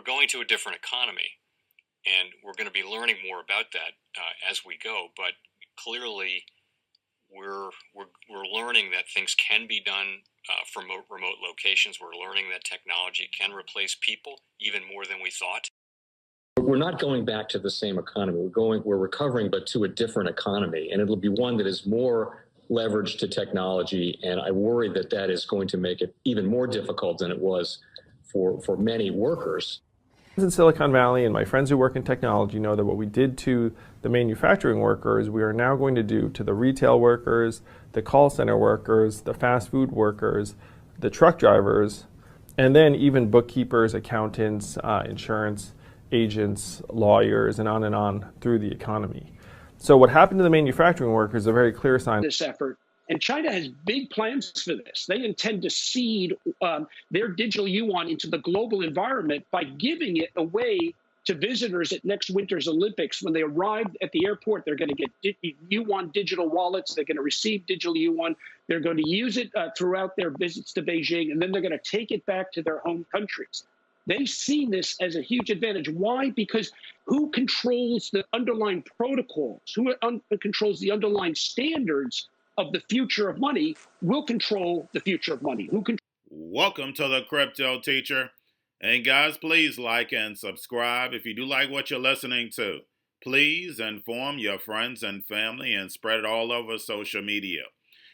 going to a different economy, and we're going to be learning more about that as we go. But clearly, we're learning that things can be done from remote locations. We're learning that technology can replace people even more than we thought. We're not going back to the same economy. We're recovering, but to a different economy, and it'll be one that is more leveraged to technology. And I worry that that is going to make it even more difficult than it was for many workers. In Silicon Valley, and my friends who work in technology know that what we did to the manufacturing workers, we are now going to do to the retail workers, the call center workers, the fast food workers, the truck drivers, and then even bookkeepers, accountants, insurance agents, lawyers, and on through the economy. So what happened to the manufacturing workers is a very clear sign. This effort. And China has big plans for this. They intend to seed their digital yuan into the global environment by giving it away to visitors at next winter's Olympics. When they arrive at the airport, they're going to get yuan digital wallets. They're going to receive digital yuan. They're going to use it throughout their visits to Beijing, and then they're going to take it back to their home countries. They see this as a huge advantage. Why? Because who controls the underlying protocols, who controls the underlying standards of the future of money will control the future of money. Welcome to the Cryptoteacher. And guys, please like and subscribe if you do like what you're listening to. Please inform your friends and family and spread it all over social media.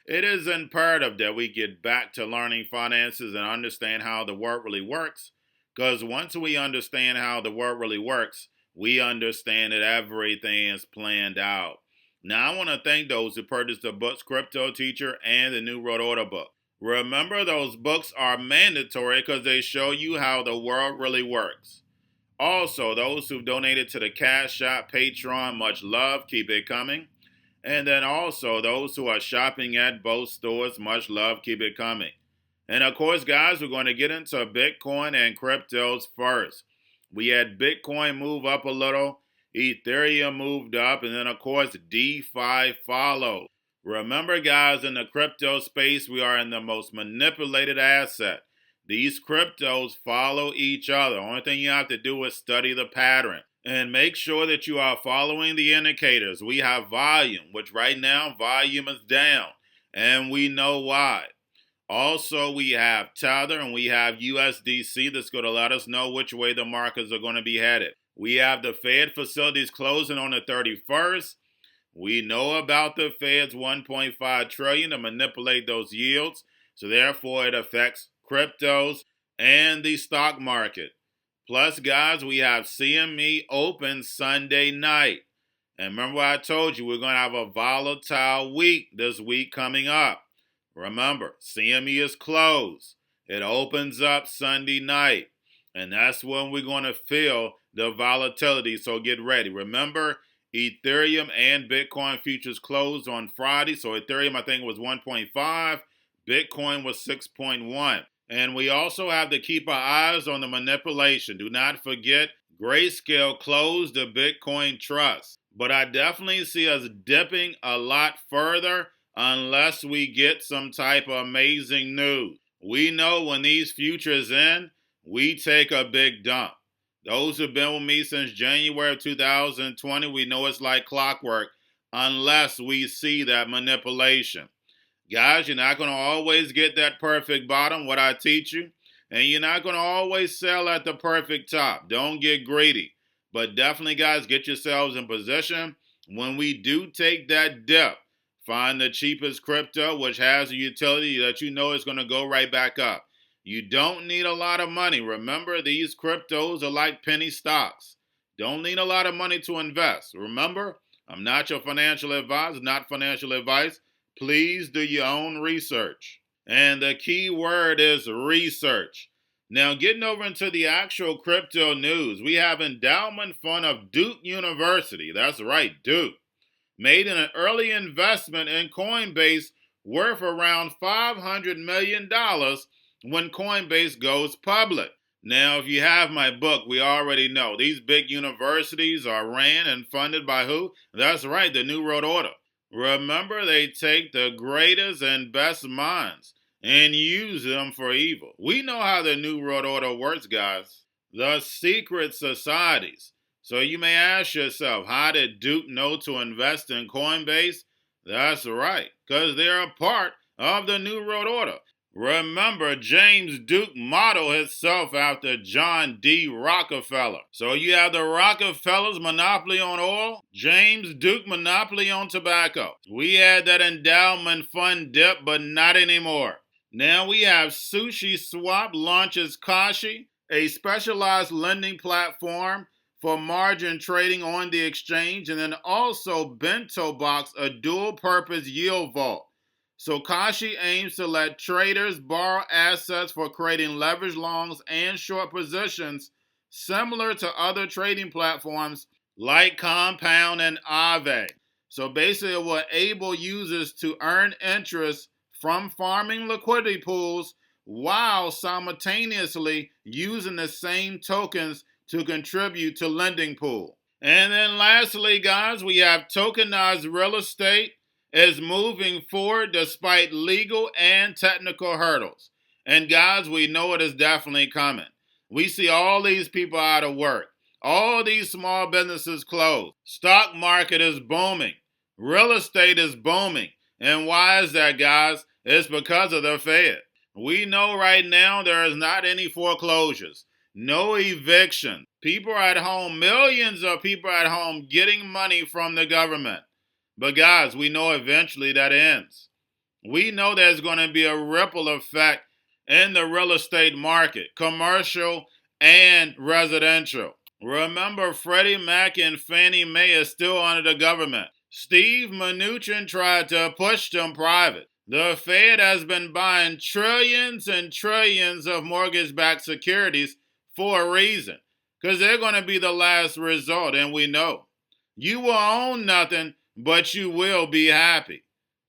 It is imperative that we get back to learning finances and understand how the world really works. Because once we understand how the world really works, we understand that everything is planned out. Now, I want to thank those who purchased the books Cryptoteacher and the New World Order book. Remember, those books are mandatory because they show you how the world really works. Also, those who've donated to the Cash App, Patreon, much love, keep it coming. And then also those who are shopping at both stores, much love, keep it coming. And of course, guys, we're going to get into Bitcoin and cryptos first. We had Bitcoin move up a little, Ethereum moved up, and then of course, DeFi followed. Remember, guys, in the crypto space, we are in the most manipulated asset. These cryptos follow each other. Only thing you have to do is study the pattern and make sure that you are following the indicators. We have volume, which right now, volume is down, and we know why. Also, we have Tether and we have USDC that's going to let us know which way the markets are going to be headed. We have the Fed facilities closing on the 31st. We know about the Fed's $1.5 trillion to manipulate those yields. So therefore, it affects cryptos and the stock market. Plus, guys, we have CME open Sunday night. And remember what I told you, we're going to have a volatile week this week coming up. Remember, CME is closed. It opens up Sunday night. And that's when we're going to feel the volatility, so get ready. Remember, Ethereum and Bitcoin futures closed on Friday. So Ethereum, I think, was 1.5. Bitcoin was 6.1. And we also have to keep our eyes on the manipulation. Do not forget, Grayscale closed the Bitcoin Trust. But I definitely see us dipping a lot further unless we get some type of amazing news. We know when these futures end, we take a big dump. Those who've been with me since January of 2020, we know it's like clockwork unless we see that manipulation. Guys, you're not going to always get that perfect bottom, what I teach you, and you're not going to always sell at the perfect top. Don't get greedy. But definitely, guys, get yourselves in position. When we do take that dip, find the cheapest crypto, which has a utility that you know is going to go right back up. You don't need a lot of money. Remember, these cryptos are like penny stocks. Don't need a lot of money to invest. Remember, I'm not your financial advisor, not financial advice. Please do your own research. And the key word is research. Now, getting over into the actual crypto news, we have endowment fund of Duke University. That's right, Duke. Made an early investment in Coinbase worth around $500 million when Coinbase goes public. Now, if you have my book, we already know these big universities are ran and funded by who? That's right, the New World Order. Remember, they take the greatest and best minds and use them for evil. We know how the New World Order works, guys. the secret societies. So you may ask yourself, how did Duke know to invest in Coinbase? That's right, because they're a part of the New World Order. Remember, James Duke modeled himself after John D. Rockefeller. So you have the Rockefellers' monopoly on oil, James Duke monopoly on tobacco. We had that endowment fund dip, but not anymore. Now we have Sushi Swap launches Akashi, a specialized lending platform for margin trading on the exchange, and then also Bento Box, a dual-purpose yield vault. So Akashi aims to let traders borrow assets for creating leveraged longs and short positions, similar to other trading platforms like Compound and Aave. So basically, it will enable users to earn interest from farming liquidity pools while simultaneously using the same tokens to contribute to lending pool. And then lastly, guys, we have tokenized real estate is moving forward despite legal and technical hurdles. And guys, we know it is definitely coming. We see all these people out of work. All these small businesses closed. Stock market is booming. Real estate is booming. And why is that, guys? It's because of the Fed. We know right now there is not any foreclosures, no eviction. People are at home, millions of people are at home getting money from the government. But guys, we know eventually that ends. We know there's going to be a ripple effect in the real estate market, commercial and residential. Remember, Freddie Mac and Fannie Mae is still under the government. Steve Mnuchin tried to push them private. The Fed has been buying trillions and trillions of mortgage-backed securities for a reason, because they're going to be the last resort, and we know. You will own nothing, but you will be happy.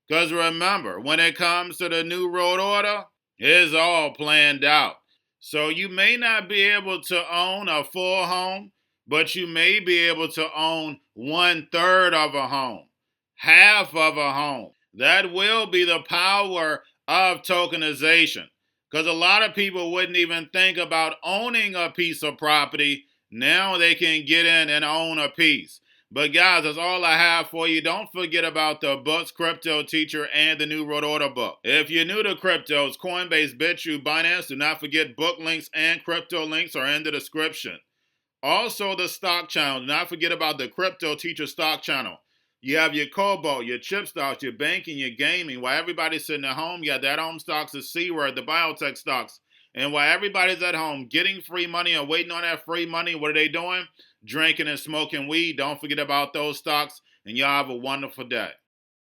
Because remember, when it comes to the New World Order, it's all planned out. So you may not be able to own a full home, but you may be able to own 1/3 of a home, half of a home. That will be the power of tokenization. Because a lot of people wouldn't even think about owning a piece of property. Now they can get in and own a piece. But guys, that's all I have for you. Don't forget about the books, Cryptoteacher and the New World Order book. If you're new to cryptos, Coinbase, Bitrue, Binance, do not forget book links and crypto links are in the description. Also, the stock channel. Do not forget about the Cryptoteacher stock channel. You have your Cobalt, your chip stocks, your banking, your gaming. While everybody's sitting at home, you got that home stocks, the C-word, the biotech stocks. And while everybody's at home getting free money or waiting on that free money, what are they doing? Drinking and smoking weed. Don't forget about those stocks, and y'all have a wonderful day.